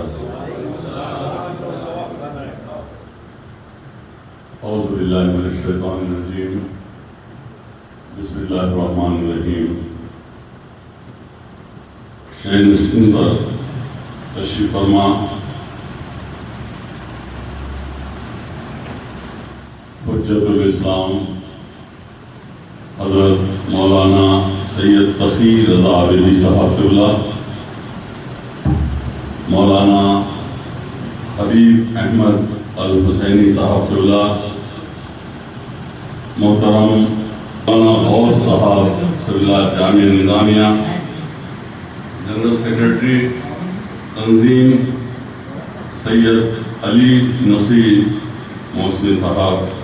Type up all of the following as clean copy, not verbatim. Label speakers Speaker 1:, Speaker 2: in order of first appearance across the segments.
Speaker 1: وبرکاتہ۔ اعوذ باللہ من الشیطان الرجیم، بسم اللہ الرحمن الرحیم۔ شہر نشین پر تشریف فرما حجت الاسلام حضرت مولانا سید تقی رضا عابدی صاحب قبلہ، مولانا حبیب احمد الحسینی صاحب قبلہ، محترم مولانا غوث صاحب قبلہ جامعہ نظامیہ، جنرل سیکرٹری تنظیم سید علی نقی موسوی صاحب،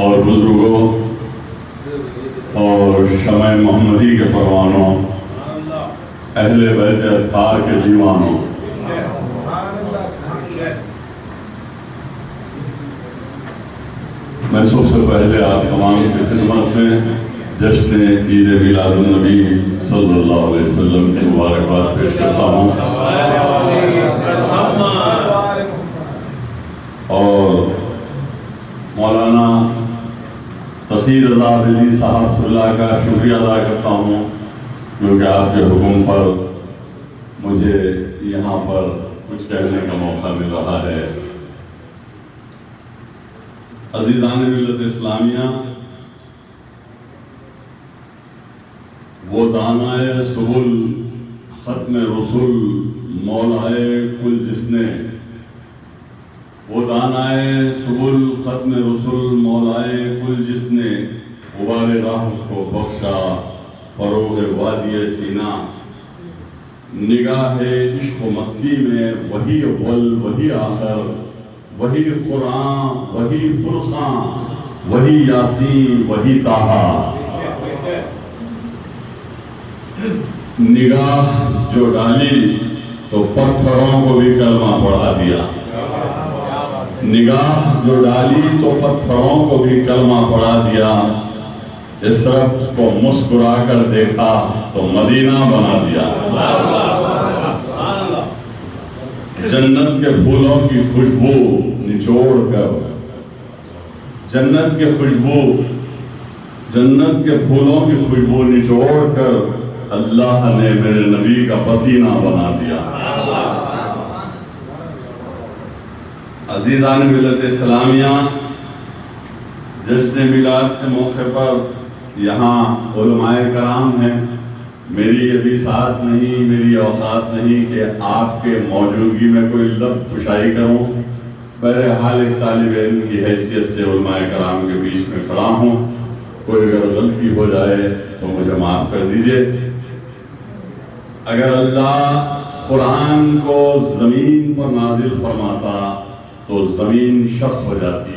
Speaker 1: اور بزرگوں اور شمع محمدی کے پروانوں، اہل بیت اطہار کے دیوانوں، میں سب سے پہلے آپ تمام کی خدمت میں جشن عید میلاد النبی صلی اللہ علیہ وسلم کی مبارکباد پیش کرتا ہوں، اور مولانا تقی رضا عابدی صاحب اللہ کا شکریہ ادا کرتا ہوں کیونکہ آپ کے حکم پر مجھے یہاں پر کچھ کہنے کا موقع مل رہا ہے۔ عزیزان ملت اسلامیہ، وہ دانائے سبل ختم رسول مولائے کل جس نے، وہ دانائے سبل ختم رسول مولائے کل جس نے، غبار راہ کو بخشا فروغ وادی سینہ، نگاہ عشق و مستی میں وہی اول وہی آخر، وہی قرآن وہی فرقان، وہی یاسین وہی طٰہٰ، نگاہ جو ڈالی تو پتھروں کو بھی کلمہ پڑھا دیا، نگاہ جو ڈالی تو پتھروں کو بھی کلمہ پڑھا دیا، اسرف کو مسکرا کر دیکھا تو مدینہ بنا دیا، جنت کے پھولوں کی خوشبو نچوڑ کر، جنت کے پھولوں کی خوشبو نچوڑ کر اللہ نے میرے نبی کا پسینہ بنا دیا۔ عزیزان ملت اسلامیہ، جشن میلاد کے موقع پر یہاں علماء کرام ہیں، میری ابھی ساتھ نہیں، میری اوقات نہیں کہ آپ کے موجودگی میں کوئی لفظ کشائی کروں، بہرحال ایک طالب علم کی حیثیت سے علماء کرام کے بیچ میں کھڑا ہوں، کوئی اگر غلطی ہو جائے تو مجھے معاف کر دیجئے۔ اگر اللہ قرآن کو زمین پر نازل فرماتا تو زمین شق ہو جاتی،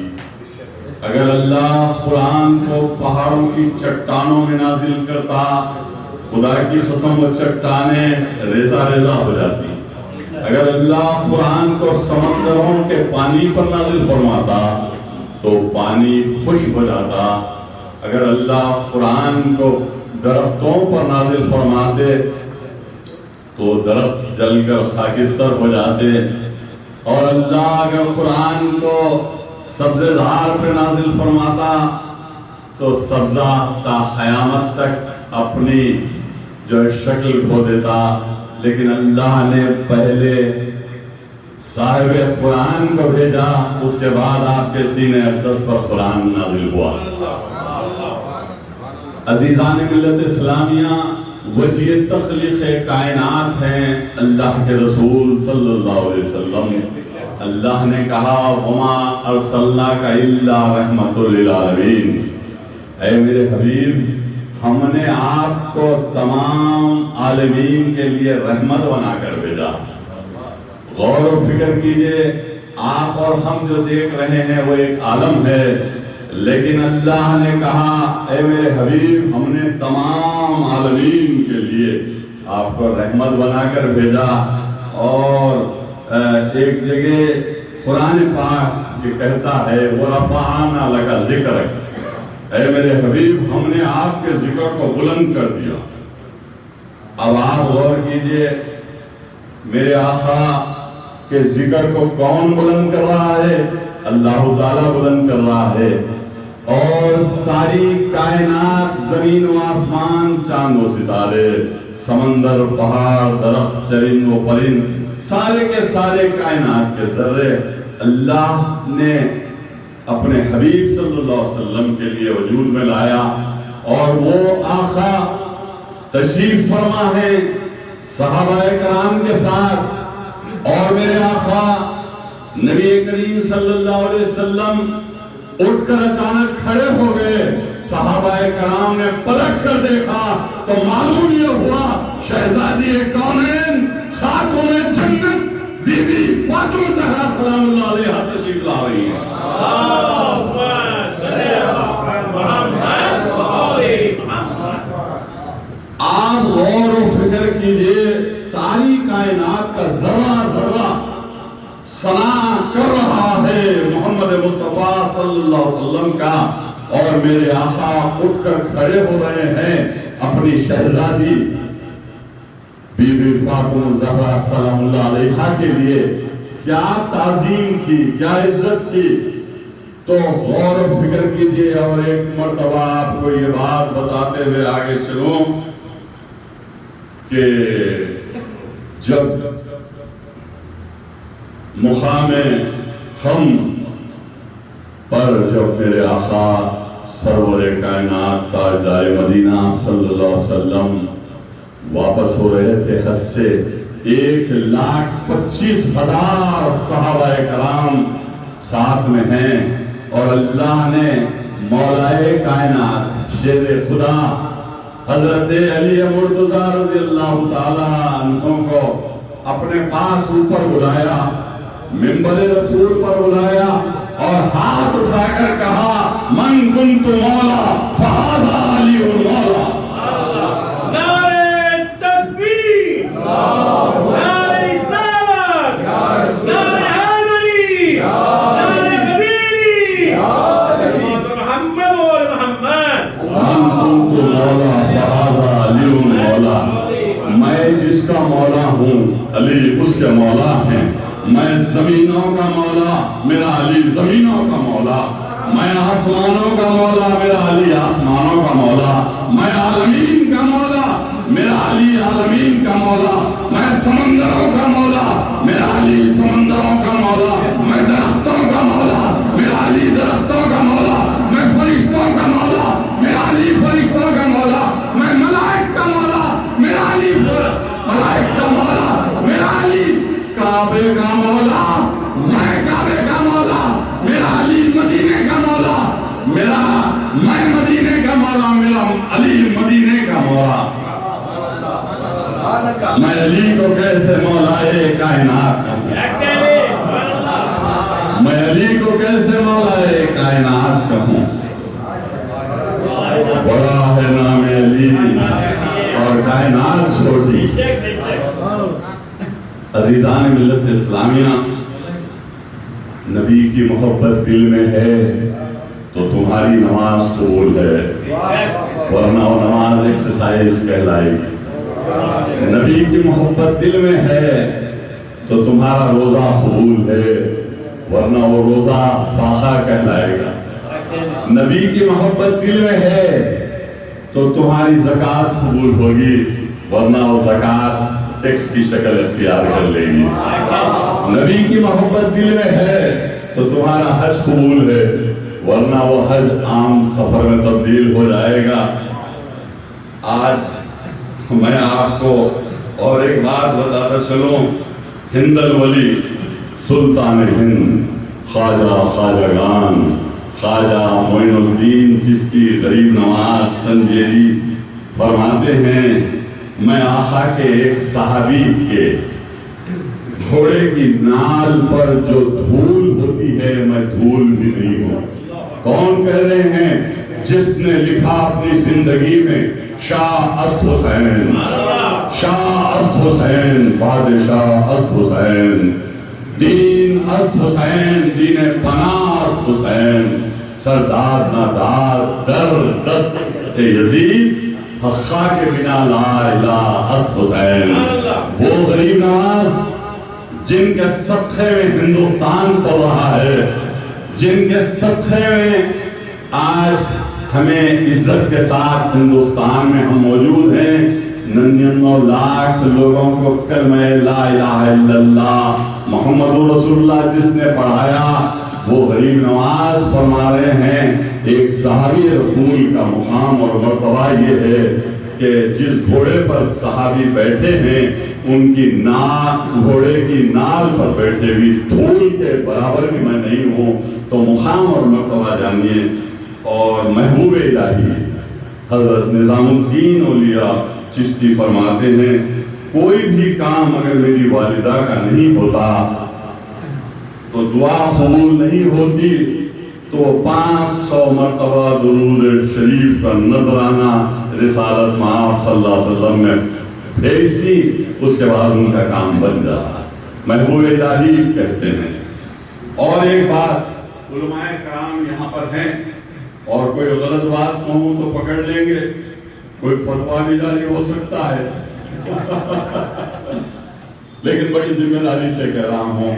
Speaker 1: اگر اللہ قرآن کو پہاڑوں کی چٹانوں میں نازل کرتا، خدا کی قسم وہ چٹانیں ریزہ ریزہ ہو جاتی، اگر اللہ قرآن کو سمندروں کے پانی پر نازل فرماتا تو پانی خشک ہو جاتا، اگر اللہ قرآن کو درختوں پر نازل فرماتے تو درخت جل کر خاکستر ہو جاتے، اور اللہ اگر قرآن کو سبزے دار پہ نازل فرماتا تو سبزہ تا قیامت تک اپنی جو شکل کھو دیتا، لیکن اللہ نے پہلے صاحب قرآن کو بھیجا، اس کے بعد آپ کے سینے اقدس پر قرآن نازل ہوا۔ عزیزان ملت اسلامیہ، وجہ تخلیق کائنات ہیں اللہ کے رسول صلی اللہ علیہ وسلم۔ اللہ نے کہا وَمَا أَرْسَلْنَاكَ إِلَّا رَحْمَةً لِلْعَالَمِينَ، اے میرے حبیب، ہم نے آپ کو تمام عالمین کے لیے رحمت بنا کر بھیجا۔ غور و فکر کیجئے، آپ اور ہم جو دیکھ رہے ہیں وہ ایک عالم ہے، لیکن اللہ نے کہا اے میرے حبیب، ہم نے تمام عالمین کے لیے آپ کو رحمت بنا کر بھیجا۔ اور ایک جگہ قرآن پاک یہ کہتا ہے وَرَفَعْنَا لَكَ ذِكْرَكَ، اے میرے حبیب ہم نے آپ کے ذکر کو بلند کر دیا۔ اب آپ غور کیجئے میرے آقا کے ذکر کو کون بلند کر رہا ہے؟ اللہ تعالیٰ بلند کر رہا ہے، اور ساری کائنات، زمین و آسمان، چاند و ستارے، سمندر، پہاڑ، درخت، چرند و پرند، سارے کے سارے کائنات کے ذرے اللہ نے اپنے حبیب صلی اللہ علیہ وسلم کے لیے وجود میں لایا، اور وہ آقا تشریف فرما ہے صحابہ کرام کے ساتھ، اور میرے آقا نبی کریم صلی اللہ علیہ وسلم اٹھ کر اچانک کھڑے ہو گئے۔ صحابہ کرام نے پلٹ کر دیکھا تو معلوم یہ ہوا شہزادی کونین خاتون جنت بی بی فاطمہ زہرا سلام اللہ علیہا تشریف لا رہی ہیں۔ آپ غور و فکر کیجئے، ساری کائنات کا ذرہ ذرہ ثنا کر رہا ہے محمد مصطفیٰ صلی اللہ علیہ وسلم کا، اور میرے آقا اٹھ کر کھڑے ہو رہے ہیں اپنی شہزادی بی بی فاطمہ زہرا سلام اللہ علیہا کے لیے۔ کیا تعظیم تھی، کیا عزت تھی! تو غور و فکر کیجئے، اور ایک مرتبہ آپ کو یہ بات بتاتے ہوئے آگے چلوں کہ جب مقام ہم پر جب میرے آقا سرور کائنات تاجدار مدینہ صلی اللہ علیہ وسلم واپس ہو رہے تھے حج سے، 1,25,000 صحابہ کرام ساتھ میں ہیں، اور اللہ نے مولائے کائنات شیر خدا حضرت علی مرتضیٰ رضی اللہ تعالیٰ عنہ کو اپنے پاس اوپر بلایا، منبر رسول پر بلایا، اور ہاتھ اٹھا کر کہا من کنت مولا فہذا علی المولا۔
Speaker 2: نعرہ تکبیر، نعرہ رسالت، نعرہ حیدری، نعرہ حیدری، محمد و محمد۔
Speaker 1: من کنت مولا فہذا علی المولا، میں جس کا مولا ہوں علی اس کے مولا ہیں۔ میں زمینوں کا مولا، میرا علی زمینوں کا مولا۔ میں آسمانوں کا مولا، میرا علی آسمانوں کا مولا۔ میں عالمین کا مولا، میرا علی عالمین کا مولا۔ میں سمندروں کا مولا، میرا علی سمندروں کا مولا۔ میں درختوں کا مولا، میرا علی درختوں کا مولا۔ میں فرشتوں کا مولا، میرا علی فرشتوں کا مولا۔ میں ملائک کا مولا، میرا علی ملائک کا مولا۔ میرا علی کعبے کا مولا، میں کعبے کا مولا۔ میرا علی مدینے کا مولا، میں مدینے کا مولا۔ میرا علی مدینے کا مولا۔ میں علی کو کیسے مولائے کائنات کہوں، میں علی کو کیسے مولائے کائنات کہوں۔ بڑا ہے نام علی اور کائنات چھوٹی۔ عزیزان ملت اسلامیہ، نبی کی محبت دل میں ہے تو تمہاری نماز قبول ہے، ورنہ وہ نماز ایکسرسائز کہلائے گی۔ نبی کی محبت دل میں ہے تو تمہارا روزہ قبول ہے، ورنہ وہ روزہ فاقہ کہلائے گا۔ نبی کی محبت دل میں ہے تو تمہاری زکوٰۃ قبول ہوگی، ورنہ وہ زکوٰۃ ٹیکس کی شکل اختیار کر لے گی۔ نبی کی محبت دل میں ہے تو تمہارا حج قبول ہے، ورنہ وہ حج عام سفر میں تبدیل ہو جائے گا۔ آج میں آپ کو اور ایک بات بتاتا چلوں، ہند الولی سلطان ہند خواجہ خواجہ معین الدین چشتی غریب نواز سنجیری فرماتے ہیں، میں آقا کے ایک صحابی کے گھوڑے کی نال پر جو دھول ہوتی ہے میں دھول بھی نہیں ہوں۔ کون کہہ رہے ہیں؟ جس نے لکھا اپنی زندگی میں شاہ اسد حسین، شاہ اسد حسین، بادشاہ اسد حسین، دین اسد حسین، دین پناہ اسد حسین، سردار نادار در دست یزید حقہ کے بنا لا الہ است حسین، وہ غریب نواز جن کے صدقے میں ہندوستان پڑ رہا ہے، جن کے صدقے میں آج ہمیں عزت کے ساتھ ہندوستان میں ہم موجود ہیں، 99 لاکھ لوگوں کو کلمہ لا الہ الا اللہ محمد رسول اللہ جس نے پڑھایا، وہ غریب نواز فرما رہے ہیں ایک صحابی رسول کا مقام اور مرتبہ یہ ہے کہ جس گھوڑے پر صحابی بیٹھے ہیں ان کی گھوڑے کی نال پر بیٹھے بھی دھول کے برابر بھی میں نہیں ہوں۔ تو مقام اور مرتبہ جانیے۔ اور محبوب الہی حضرت نظام الدین اولیاء چشتی فرماتے ہیں کوئی بھی کام اگر میری والدہ کا نہیں ہوتا تو دعا قبول نہیں ہوتی، تو 500 مرتبہ درود شریف کا نذرانہ رسالت مآب صلی اللہ علیہ وسلم میں بھیجتی، اس کے بعد ان کا کام بن جاتا۔ محبوب الہی کہتے ہیں۔ اور ایک بات، علماء کرام یہاں پر ہیں اور کوئی غلط بات کہوں تو پکڑ لیں گے، کوئی فتویٰ بھی جاری ہو سکتا ہے لیکن بڑی ذمہ داری سے کہہ رہا ہوں،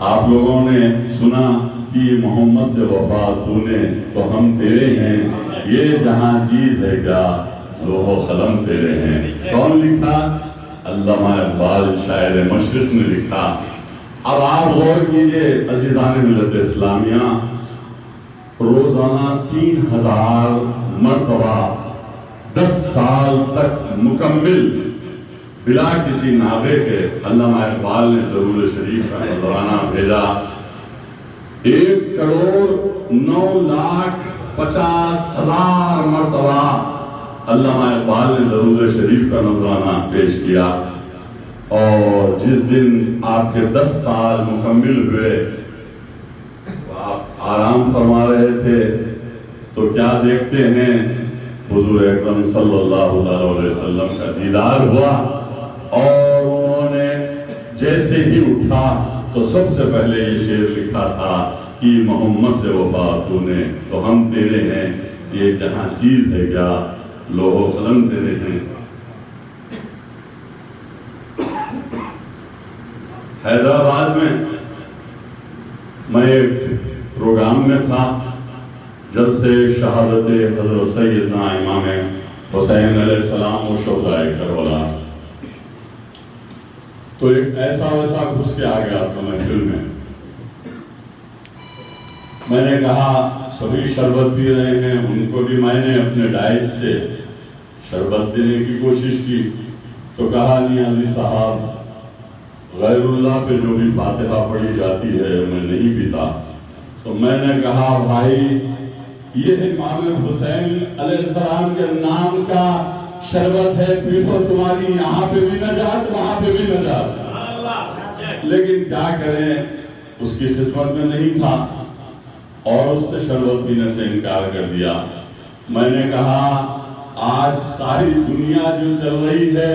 Speaker 1: آپ لوگوں نے سنا کہ محمد سے وفا تو نے تو ہم تیرے ہیں، یہ جہاں چیز ہے کیا لوح و قلم تیرے ہیں۔ کون لکھا؟ علامہ اقبال شاعر مشرق نے لکھا۔ اب آپ غور کیجئے عزیزان ملت اسلامیہ، روزانہ 3000 مرتبہ 10 سال تک مکمل بلا کسی ناغے کے علامہ اقبال نے درود شریف کا نذرانہ بھیجا۔ 1,09,50,000 مرتبہ علامہ اقبال نے درود شریف کا نذرانہ پیش کیا۔ اور جس دن آپ کے 10 سال مکمل ہوئے، آپ آرام فرما رہے تھے تو کیا دیکھتے ہیں؟ حضور اکرم صلی اللہ علیہ وسلم کا دیدار ہوا اور انہوں نے جیسے ہی اٹھا تو سب سے پہلے یہ شعر لکھا تھا کہ محمد سے وفا تو نے تو ہم تیرے ہیں، یہ جہاں چیز ہے کیا لوح و قلم تیرے ہیں۔ حیدرآباد میں ایک پروگرام میں تھا، جلسے شہادت حضرت سیدنا امام حسین علیہ السلام و شہداء کربلا۔ تو ایک ایسا ویسا گھس کے آ گیا تھا محفل میں نے کہا سبھی شربت پی رہے ہیں، ان کو بھی میں نے اپنے ڈائس سے شربت دینے کی کوشش کی تو کہا نیازی صاحب غیر اللہ پہ جو بھی فاتحہ پڑھی جاتی ہے میں نہیں پیتا۔ تو میں نے کہا بھائی یہ امام حسین علیہ السلام کے نام کا شربت ہے، پیو تمہاری یہاں پہ بھی نجات وہاں پہ بھی نجات۔ لیکن کیا کریں، اس کی قسمت میں نہیں تھا اور اس نے شربت پینے سے انکار کر دیا۔ میں نے کہا آج ساری دنیا جو چل رہی ہے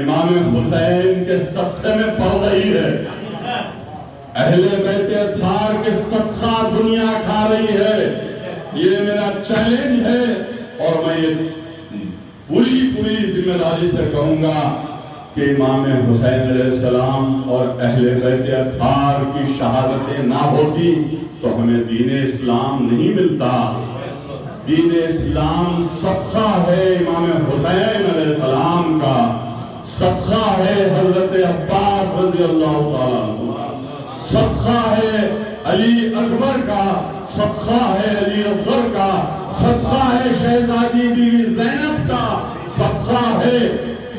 Speaker 1: امام حسین کے صدقے میں پڑ رہی ہے، اہل بیت اطہار کے صدقہ دنیا کھا رہی ہے۔ یہ میرا چیلنج ہے اور میں یہ پوری ذمہ داری سے کہوں گا کہ امام حسین علیہ السلام اور اہل بیت اطہار کی شہادتیں نہ ہوتی تو ہمیں دین اسلام نہیں ملتا۔ دین اسلام صدقہ ہے امام حسین علیہ السلام کا، صدقہ ہے حضرت عباس رضی اللہ تعالیٰ عنہ، صدقہ ہے علی اکبر کا، صدقہ ہے علی اصغر کا، صدقہ ہے شہزادی بیوی زینب کا، صدقہ ہے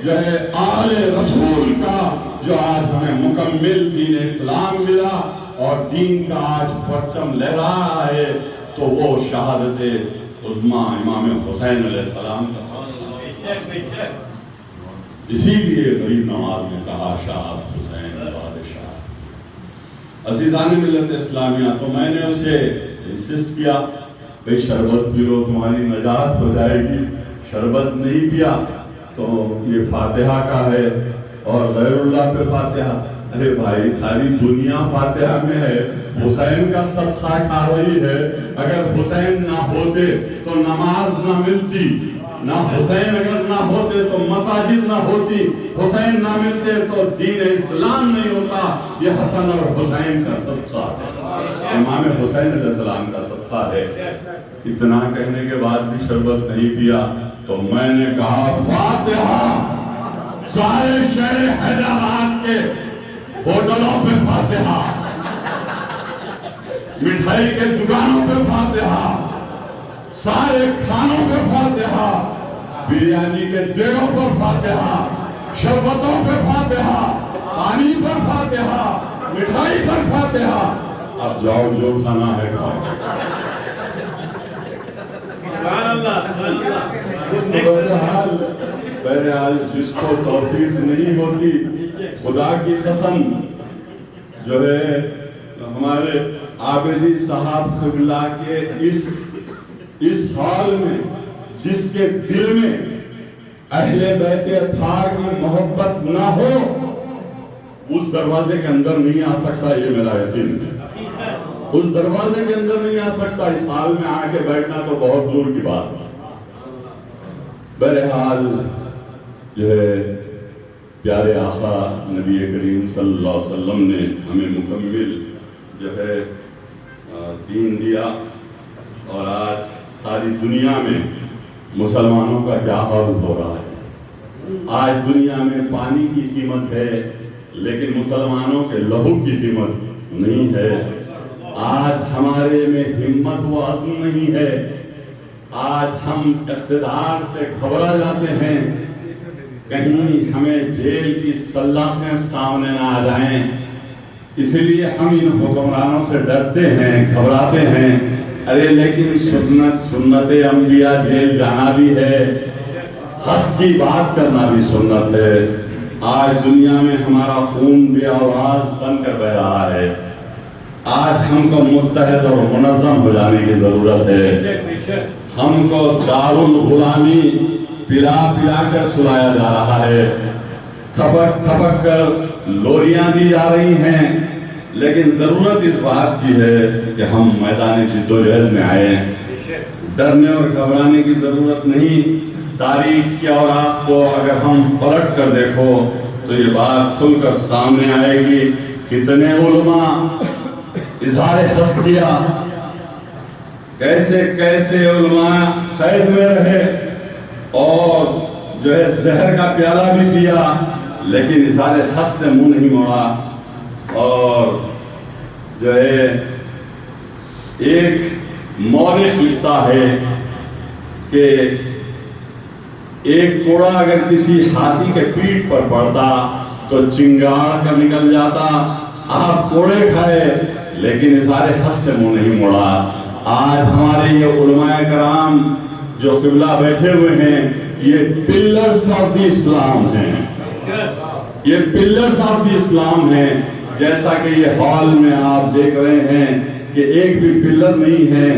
Speaker 1: جو ہے آل رسول کا، جو آج ہمیں مکمل دین اسلام ملا اور دین کا آج پرچم لہرا ہے، تو وہ شہادت عظمیٰ امام حسین علیہ السلام کا صدقہ ہے۔ اسی لیے غریب نواز نے کہا شہادت حسین بادشاہ۔ عزیزان ملت اسلامیہ، تو میں نے اسے انسسٹ کیا بھئی شربت پی لو تمہاری نجات ہو جائے گی، شربت نہیں پیا تو یہ فاتحہ کا ہے اور غیر اللہ پہ فاتحہ۔ ارے بھائی ساری دنیا فاتحہ میں ہے، حسین کا صدقہ کھا رہی ہے، اگر حسین نہ ہوتے تو نماز نہ ملتی، نہ حسین اگر نہ ہوتے تو مساجد نہ ہوتی، حسین نہ ملتے تو دین اسلام نہیں ہوتا۔ یہ حسن اور حسین کا صدقہ ہے، امام حسین علیہ السلام کا صدقہ ہے۔ اتنا کہنے کے بعد بھی شربت نہیں پیا تو میں نے کہا فاتحہ، سارے شہر حیدرآباد کے ہوٹلوں پہ فاتحہ، مٹھائی کے دکانوں پہ فاتحہ، سارے کھانوں پہ فاتحہ، بریانی کے دیگوں پر فاتحہ، شربتوں پہ فاتحہ، پانی پر فاتحہ، مٹھائی پر فاتحہ۔ اب جاؤ جو کھانا ہے کھاؤ۔ بہرحال جس کو توفیق نہیں ہوتی، خدا کی قسم جو ہے ہمارے عابدی صاحب قبلہ کے اس حال میں، جس کے دل میں اہل بیت اطہار کی محبت نہ ہو، اس دروازے کے اندر نہیں آ سکتا، یہ میرا یقین ہے۔ اس دروازے کے اندر نہیں آ سکتا، اس حال میں آ کے بیٹھنا تو بہت دور کی بات ہے۔ بہرحال جو ہے پیارے آقا نبی کریم صلی اللہ علیہ وسلم نے ہمیں مکمل جو ہے دین دیا، اور آج ساری دنیا میں مسلمانوں کا کیا حال ہو رہا ہے۔ آج دنیا میں پانی کی قیمت ہے لیکن مسلمانوں کے لہو کی قیمت نہیں ہے۔ آج ہمارے میں ہمت و عزم نہیں ہے، آج ہم اقتدار سے گھبرا جاتے ہیں، کہیں ہمیں جیل کی سلاخیں سامنے نہ آ جائیں، اسی لیے ہم ان حکمرانوں سے ڈرتے ہیں، گھبراتے ہیں۔ ارے لیکن سنت انبیاء جیل جانا بھی ہے، حق کی بات کرنا بھی سنت ہے۔ آج دنیا میں ہمارا خون بے آواز بن کر بہ رہا ہے، آج ہم کو متحد اور منظم ہو جانے کی ضرورت ہے۔ ہم کو دارالغلامی پلا پلا کر سلایا جا رہا ہے، تھپک تھپک کر لوریاں دی جا رہی ہیں، لیکن ضرورت اس بات کی ہے کہ ہم میدان جدوجہد میں آئیں۔ ڈرنے اور گھبرانے کی ضرورت نہیں۔ تاریخ کے اوراق کو اگر ہم پلٹ کر دیکھو تو یہ بات کھل کر سامنے آئے گی، کتنے علماء اظہار حق کیا، کیسے کیسے علماء قید میں رہے اور جو ہے زہر کا پیالہ بھی پیا، لیکن اظہار حق سے منہ نہیں موڑا۔ اور جو ہے ایک مورخ لکھتا ہے کہ ایک کوڑا اگر کسی ہاتھی کے پیٹھ پر پڑتا تو چنگاڑ کر نکل جاتا، آپ کوڑے کھائے لیکن اظہار حق سے منہ نہیں موڑا۔ آج ہمارے یہ علماء کرام جو قبلہ بیٹھے ہوئے ہیں، یہ پلرز آف دی اسلام ہیں، یہ پلرز آف دی اسلام ہیں۔ جیسا کہ یہ ہال میں آپ دیکھ رہے ہیں کہ ایک بھی پلر نہیں ہے،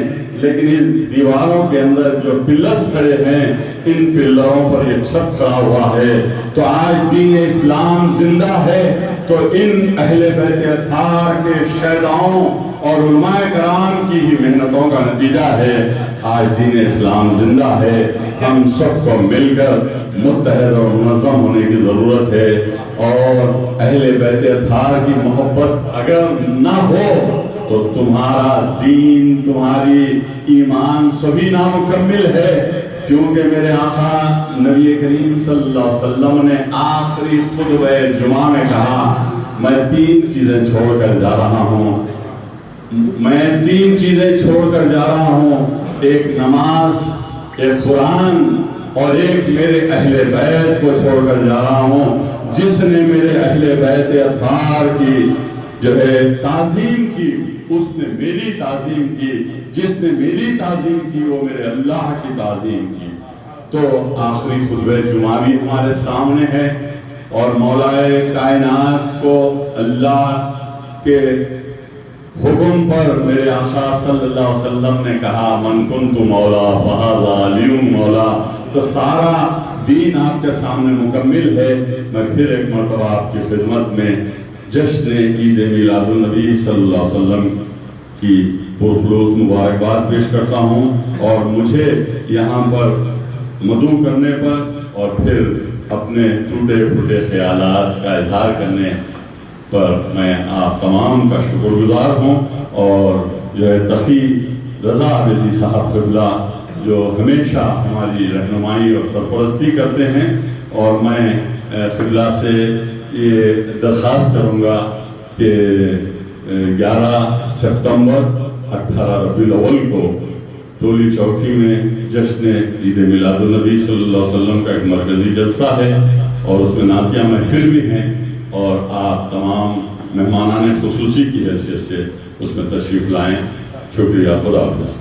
Speaker 1: لیکن ان دیواروں کے اندر جو پلرز کھڑے ہیں، ان پلروں پر یہ چھت کھڑا ہوا ہے۔ تو آج دین اسلام زندہ ہے تو ان اہل بیت اطہار کے شہداؤں اور علماء کرام کی ہی محنتوں کا نتیجہ ہے۔ آج دین اسلام زندہ ہے، ہم سب کو مل کر متحد اور منظم ہونے کی ضرورت ہے، اور اہل بیت اطہار کی محبت اگر نہ ہو تو تمہارا دین، تمہاری ایمان سبھی نامکمل ہے۔ کیونکہ میرے آقا نبی کریم صلی اللہ علیہ وسلم نے آخری خطبہ جمعہ میں کہا، میں 3 چیزیں چھوڑ کر جا رہا ہوں، میں 3 چیزیں چھوڑ کر جا رہا ہوں، ایک نماز، ایک قرآن اور ایک میرے اہل بیت کو چھوڑ کر جا رہا ہوں۔ جس نے میرے اہل بیت اطہار کی جو ہے تعظیم کی، اس نے میری تعظیم کی، جس نے میری تعظیم کی وہ میرے اللہ کی تعظیم کی۔ تو آخری خطبہ جمعہ بھی ہمارے سامنے ہے، اور مولا کائنات کو اللہ کے حکم پر میرے آقا صلی اللہ علیہ وسلم نے کہا، من کنت مولا فہذا علی مولا۔ تو سارا دین آپ کے سامنے مکمل ہے۔ میں پھر ایک مرتبہ آپ کی خدمت میں جشن عید میلاد النبی صلی اللہ علیہ وسلم کی پرخلوص مبارکباد پیش کرتا ہوں، اور مجھے یہاں پر مدعو کرنے پر اور پھر اپنے ٹوٹے پھوٹے خیالات کا اظہار کرنے پر میں آپ تمام کا شکر گزار ہوں، اور جو ہے تقی رضا عابدی صاحب قبلہ جو ہمیشہ ہماری رہنمائی اور سرپرستی کرتے ہیں، اور میں قبلہ سے یہ درخواست کروں گا کہ 11 سپتمبر 18 ربیع الاول کو ٹولی چوکی میں جشن عید میلاد النبی صلی اللہ علیہ وسلم کا ایک مرکزی جلسہ ہے، اور اس میں نعتیہ محفل بھی ہیں، اور آپ تمام مہمانان خصوصی کی حیثیت سے اس میں تشریف لائیں۔ شکریہ، خدا حافظ۔